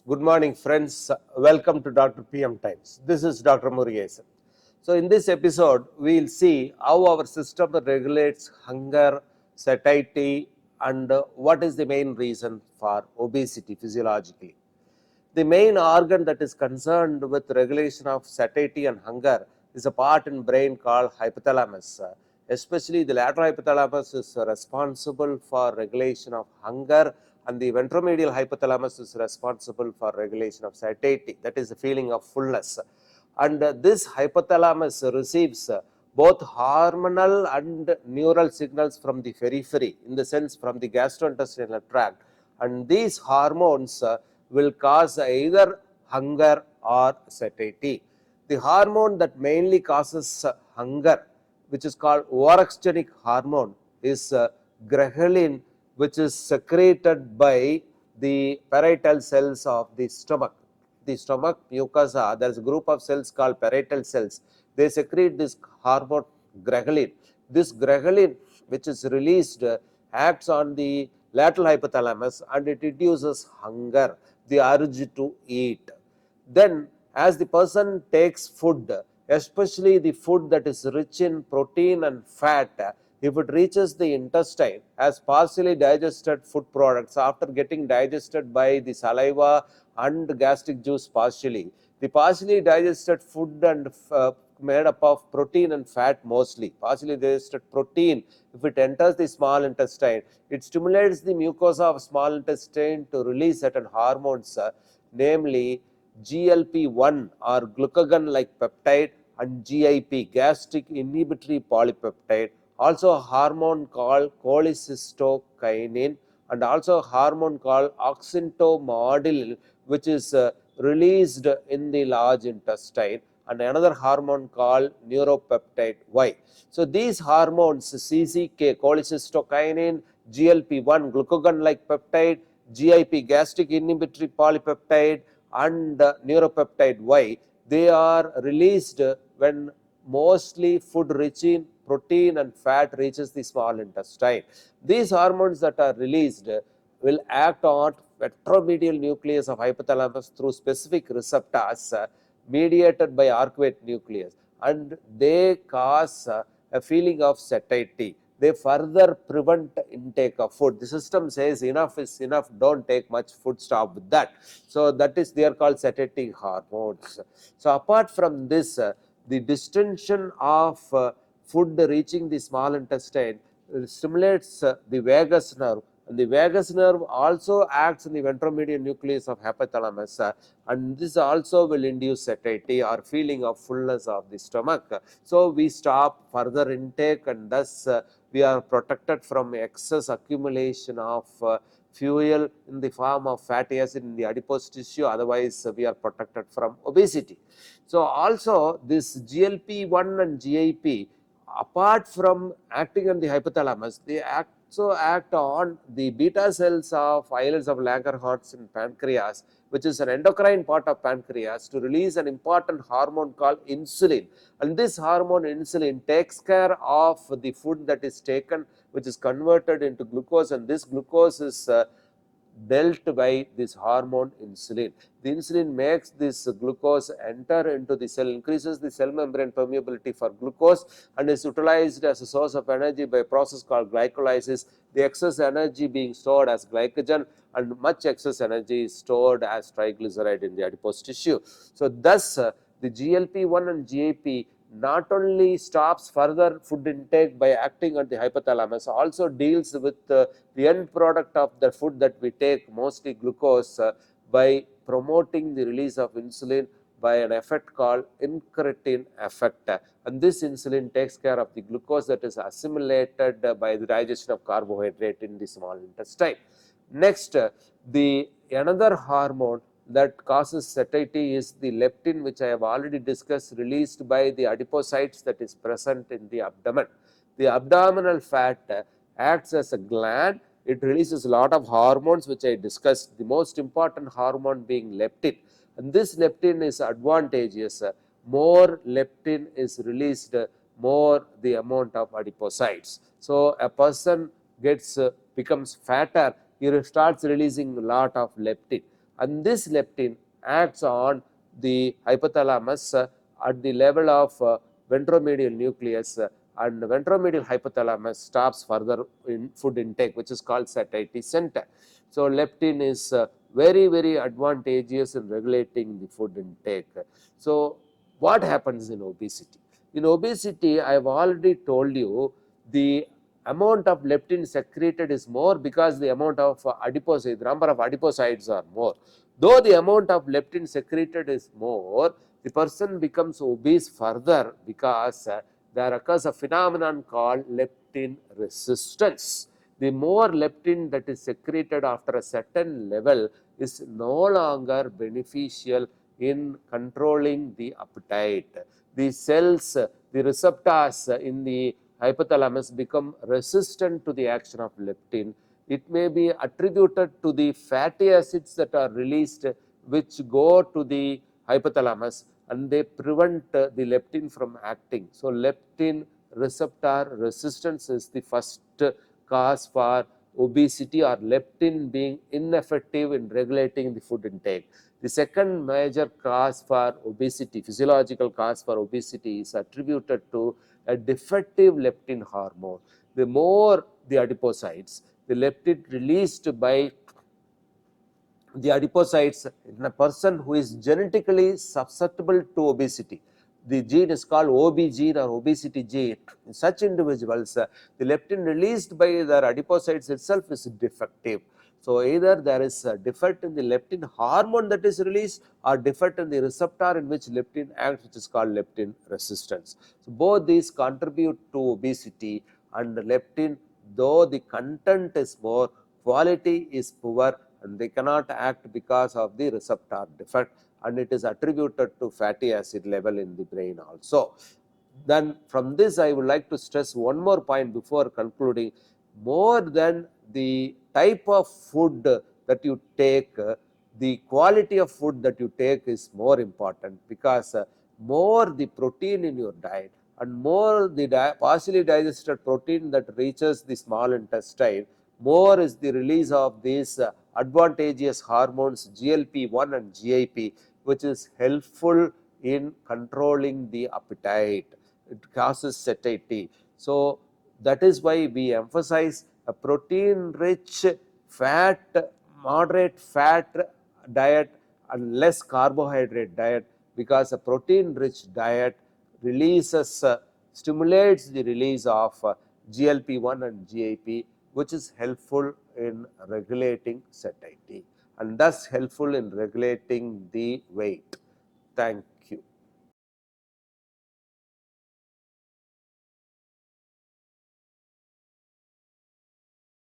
Good morning, friends. Welcome to Dr. PM Times. This is Dr. Murugesan. So, in this episode, we will see how our system regulates hunger, satiety, and what is the main reason for obesity physiologically. The main organ that is concerned with regulation of satiety and hunger is a part in brain called hypothalamus. Especially the lateral hypothalamus is responsible for regulation of hunger, and the ventromedial hypothalamus is responsible for regulation of satiety, that is the feeling of fullness. And this hypothalamus receives both hormonal and neural signals from the periphery, in the sense from the gastrointestinal tract, and these hormones will cause either hunger or satiety. The hormone that mainly causes hunger, which is called orexigenic hormone, is ghrelin, which is secreted by the parietal cells of the stomach. The stomach mucosa, there is a group of cells called parietal cells. They secrete this hormone ghrelin. This ghrelin, which is released, acts on the lateral hypothalamus and it induces hunger, the urge to eat. Then, as the person takes food, especially the food that is rich in protein and fat, if it reaches the intestine as partially digested food products after getting digested by the saliva and gastric juice partially, the partially digested food and made up of protein and fat mostly, partially digested protein, if it enters the small intestine, it stimulates the mucosa of small intestine to release certain hormones, namely GLP-1 or glucagon-like peptide and GIP, gastric inhibitory polypeptide, also a hormone called cholecystokinin, and also a hormone called oxyntomodulin, which is released in the large intestine, and another hormone called neuropeptide Y. So, these hormones CCK, cholecystokinin, GLP-1, glucagon-like peptide, GIP, gastric inhibitory polypeptide, and neuropeptide Y, they are released when mostly food rich in protein and fat reaches the small intestine. These hormones that are released will act on ventromedial nucleus of hypothalamus through specific receptors mediated by arcuate nucleus, and they cause a feeling of satiety. They further prevent intake of food. The system says enough is enough, don't take much food, stop with that. So, that is, they are called satiety hormones. So, apart from this, the distension of food reaching the small intestine stimulates the vagus nerve, and the vagus nerve also acts in the ventromedial nucleus of hypothalamus, and this also will induce satiety or feeling of fullness of the stomach. So, we stop further intake, and thus we are protected from excess accumulation of fuel in the form of fatty acid in the adipose tissue, otherwise we are protected from obesity. So, also this GLP-1 and GIP, apart from acting on the hypothalamus, they also act on the beta cells of islets of Langerhans in pancreas, which is an endocrine part of pancreas, to release an important hormone called insulin. And this hormone insulin takes care of the food that is taken, which is converted into glucose, and this glucose is dealt by this hormone insulin. The insulin makes this glucose enter into the cell, increases the cell membrane permeability for glucose, and is utilized as a source of energy by a process called glycolysis, the excess energy being stored as glycogen, and much excess energy is stored as triglyceride in the adipose tissue. So, thus the GLP-1 and GIP not only stops further food intake by acting on the hypothalamus, also deals with the end product of the food that we take, mostly glucose, by promoting the release of insulin by an effect called incretin effect, and this insulin takes care of the glucose that is assimilated by the digestion of carbohydrate in the small intestine. Next, the another hormone that causes satiety is the leptin, which I have already discussed, released by the adipocytes that is present in the abdomen. The abdominal fat acts as a gland. It releases a lot of hormones which I discussed, the most important hormone being leptin, and this leptin is advantageous. More leptin is released, more the amount of adipocytes. So, a person becomes fatter, he starts releasing a lot of leptin, and this leptin acts on the hypothalamus at the level of ventromedial nucleus, and ventromedial hypothalamus stops further in food intake, which is called satiety center. So leptin is very advantageous in regulating the food intake. So what happens in obesity? In obesity, I have already told you the amount of leptin secreted is more because the amount of adipocytes, the number of adipocytes are more. Though the amount of leptin secreted is more, the person becomes obese further because there occurs a phenomenon called leptin resistance. The more leptin that is secreted after a certain level is no longer beneficial in controlling the appetite. The cells, the receptors in the hypothalamus become resistant to the action of leptin. It may be attributed to the fatty acids that are released, which go to the hypothalamus and they prevent the leptin from acting. So leptin receptor resistance is the first cause for obesity, or leptin being ineffective in regulating the food intake. The second major cause for obesity, physiological cause for obesity, is attributed to a defective leptin hormone. The more the adipocytes, the leptin released by the adipocytes in a person who is genetically susceptible to obesity. The gene is called OB gene or obesity gene. In such individuals, the leptin released by their adipocytes itself is defective. So either there is a defect in the leptin hormone that is released, or defect in the receptor in which leptin acts, which is called leptin resistance. So both these contribute to obesity, and leptin, though the content is more, quality is poor, and they cannot act because of the receptor defect, and it is attributed to fatty acid level in the brain also. Then from this I would like to stress one more point before concluding. More than the type of food that you take, the quality of food that you take is more important, because more the protein in your diet and more the partially digested protein that reaches the small intestine, more is the release of these advantageous hormones GLP-1 and GIP, which is helpful in controlling the appetite. It causes satiety. So that is why we emphasize a protein rich, fat, moderate fat diet and less carbohydrate diet, because a protein rich diet releases, stimulates the release of GLP-1 and GIP, which is helpful in regulating satiety and thus helpful in regulating the weight. Thank you.